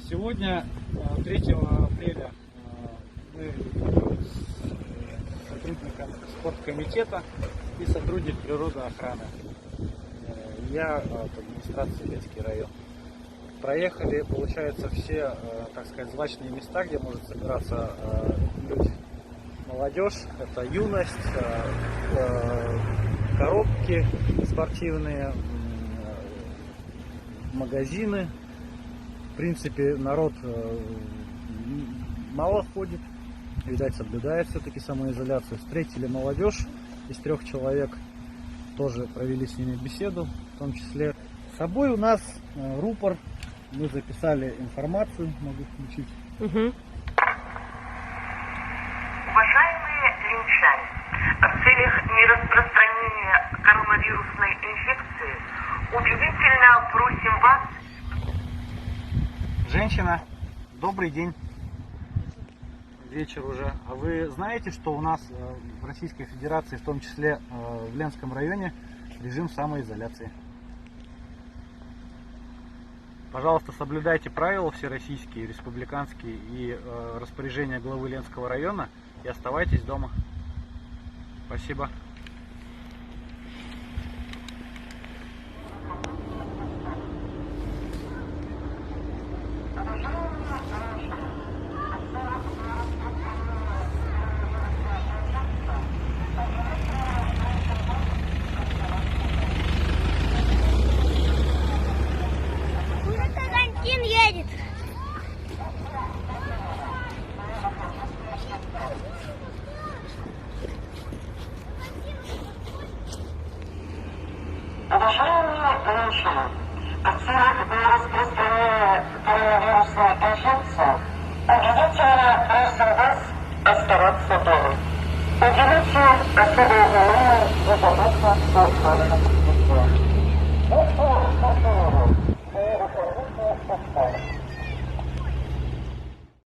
Сегодня, 3 апреля, мы с сотрудником спорткомитета и сотрудник природоохраны. Я от администрации Ленский район. Проехали, получается, все, так сказать, злачные места, где может собираться люди. Молодежь, это юность, коробки спортивные, магазины. В принципе, народ мало ходит, видать, соблюдает все-таки самоизоляцию. Встретили молодежь из 3 человек, тоже провели с ними беседу, в том числе. С собой у нас рупор, мы записали информацию, могу включить. Уважаемые линчане, в целях нераспространения коронавирусной инфекции убедительно просим вас... Женщина, добрый день. Вечер уже. А вы знаете, что у нас в Российской Федерации, в том числе в Ленском районе, режим самоизоляции? Пожалуйста, соблюдайте правила всероссийские, республиканские и распоряжения главы Ленского района и оставайтесь дома. Спасибо. Едет. Уважаемые женщины, в целях нераспространения коронавирусной инфекции убедительно просим вас оставаться дома. Уделите особое внимание безопасности ваших детей.